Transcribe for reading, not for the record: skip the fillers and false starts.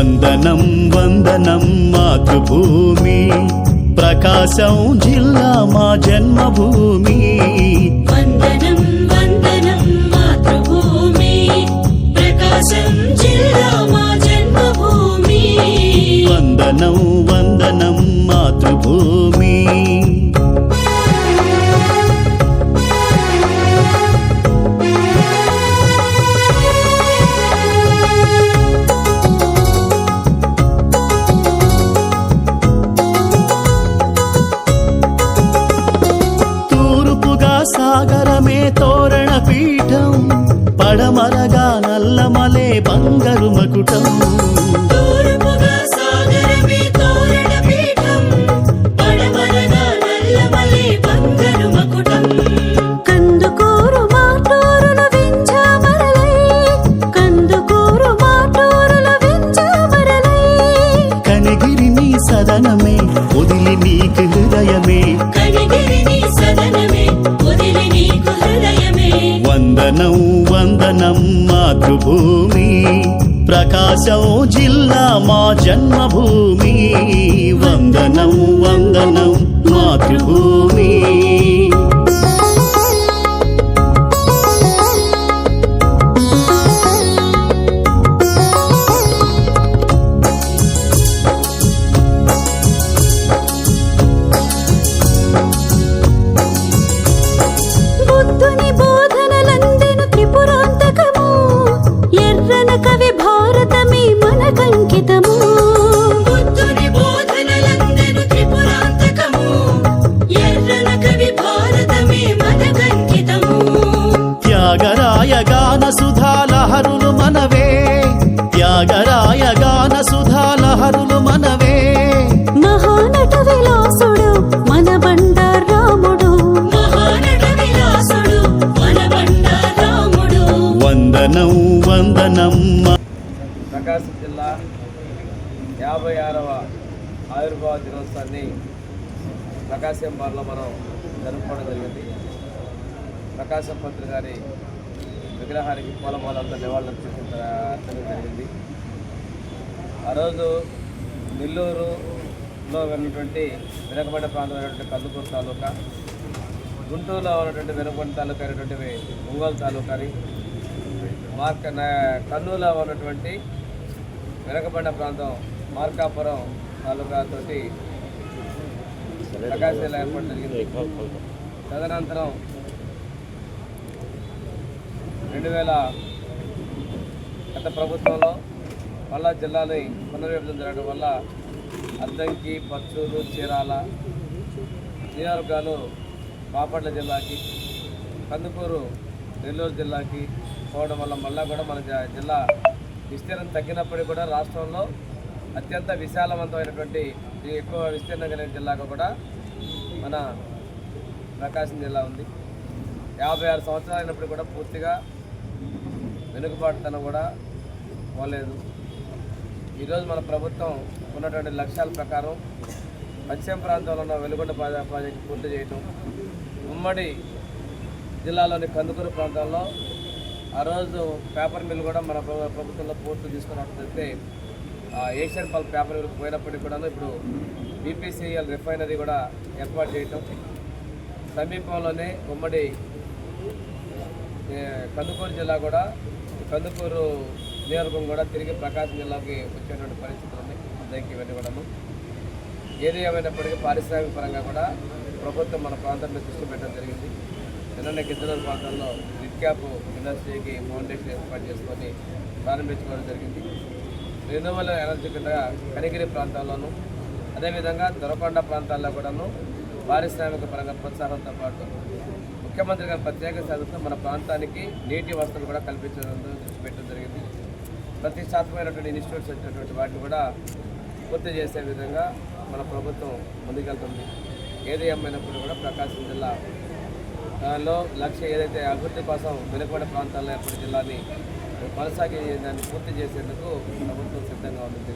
వందనం వందనం మాతృభూమి, ప్రకాశం జిల్లా మా జన్మభూమి. వందనం వందనం మాతృభూమి, ప్రకాశం జిల్లా మా జన్మభూమి. వందనం వందనం మాతృభూమి. సాగరమే తోరణ పీఠం, పడమరగా నల్లమలే బంగారు మకుటం. తూర్పుగా సాగరమే తోరణ పీఠం, పడమరగా నల్లమలే బంగారు మకుటం. కందుకూరు మాటూరులు వింజామరలై, కందుకూరు మాటూరులు వింజామరలై. కనిగిరి నీ సదనమే వదిలి నీకు హృదయమే, కనిగిరి నీ సదనమే వదిలి నీకు హృదయమే. వందనం వందనం మాతృభూమి, ప్రకాశం జిల్లా మా జన్మభూమి. వందనం వందనం మాతృభూమి. బుద్ధుని బోధనలందెను త్రిపురాంతకము, ఎర్రన కవి భారతమే మనకంకితము. బుద్ధుని బోధనలందెను త్రిపురాంతకము, ఎర్రన కవి భారతమే మనకంకితము. త్యాగరాయ గాన సుధాలహరులు మనవే, త్యాగరాయ గాన సుధాలహరులు మనవే. మహానట విలాసుడు మన బండారాముడు, మహానట విలాసుడు మన బండారాముడు. వందనం వందనం. ప్రకాశం జిల్లా 56వ ఆవిర్భావ దినోత్సవాన్ని ప్రకాశం బార్లో మనం జరుపుకోవడం జరిగింది. ప్రకాశం పంతులు గారి విగ్రహానికి పూలమాలంతా నివాళులు అర్పించడం జరిగింది. ఆ రోజు నెల్లూరులో ఉన్నటువంటి వెనుకబడిన ప్రాంతమైనటువంటి కందుకూరు తాలూకా, గుంటూరులో ఉన్నటువంటి వెనుకబడిన తాలూకా అయినటువంటి ఒంగోలు తాలూకాని, కర్నూలులో ఉన్నటువంటి వెనుకబడిన ప్రాంతం మార్కాపురం తాలూకాతో ప్రకాశం జిల్లా ఏర్పాటు జరిగింది. తదనంతరం 2000 గత ప్రభుత్వంలో మళ్ళా జిల్లాని పునర్విభజన జరగడం వల్ల అద్దంకి, పచ్చూరు, చీరాల నియోజకవర్గాలు బాపట్ల జిల్లాకి, కందుకూరు నెల్లూరు జిల్లాకి పోవడం వల్ల మళ్ళా కూడా మన జిల్లా విస్తీర్ణం తగ్గినప్పటికీ కూడా రాష్ట్రంలో అత్యంత విశాలవంతమైనటువంటి ఎక్కువ విస్తీర్ణం కలిగిన జిల్లాగా కూడా మన ప్రకాశం జిల్లా ఉంది. 56 సంవత్సరాలు అయినప్పుడు కూడా పూర్తిగా వెనుకబాటుతనం కూడా పోలేదు. ఈరోజు మన ప్రభుత్వం ఉన్నటువంటి లక్ష్యాల ప్రకారం పశ్చిమ ప్రాంతంలో ఉన్న వెలుగొండ ప్రాజెక్టు పూర్తి చేయటం, ఉమ్మడి జిల్లాలోని కందుకూరు ప్రాంతాల్లో ఆ రోజు పేపర్ మిల్ కూడా మన ప్రభుత్వంలో పూర్తి తీసుకున్నట్లయితే ఏషియన్ పల్ప్ పేపర్ మిల్ పోయినప్పటికీ కూడా ఇప్పుడు బీపీసీఎల్ రిఫైనరీ కూడా ఏర్పాటు చేయటం, సమీపంలోనే ఉమ్మడి కందుకూరు జిల్లా కూడా, కందుకూరు నియోజకవర్గం కూడా తిరిగి ప్రకాశం జిల్లాకి వచ్చేటువంటి పరిస్థితులు ఉన్నాయి. దానికి ఇవన్నీ కూడాను ఏది ఏమైనప్పటికీ పారిశ్రామిక పరంగా కూడా ప్రభుత్వం మన ప్రాంతం మీద దృష్టి పెట్టడం జరిగింది. నిన్న గిద్దలూరు ప్రాంతంలో రిడ్క్యాప్ ఇండస్ట్రీకి ఫౌండేషన్ ఏర్పాటు చేసుకొని ప్రారంభించుకోవడం జరిగింది. రెన్యూవల్ ఎనర్జీ కింద కనిగిరి ప్రాంతాల్లోనూ, అదేవిధంగా దొరకొండ ప్రాంతాల్లో కూడాను పారిశ్రామిక పరంగా ప్రోత్సాహంతో పాటు ముఖ్యమంత్రి గారి ప్రత్యేక శ్రద్ధతో మన ప్రాంతానికి నీటి వసతులు కూడా కల్పించడం దృష్టి పెట్టడం జరిగింది. ప్రతిష్టాత్మకమైనటువంటి ఇన్స్టిట్యూట్స్ వచ్చినటువంటి వాటిని కూడా పూర్తి చేసే విధంగా మన ప్రభుత్వం ముందుకెళ్తుంది. ఏది ఏమైనప్పుడు కూడా ప్రకాశం జిల్లాలో లక్ష్యం ఏదైతే అభివృద్ధి కోసం వెనుకబడిన ప్రాంతాల్లో ఏర్పడిన జిల్లాని కొనసాగి దాన్ని పూర్తి చేసేందుకు ప్రభుత్వం సిద్ధంగా ఉంది.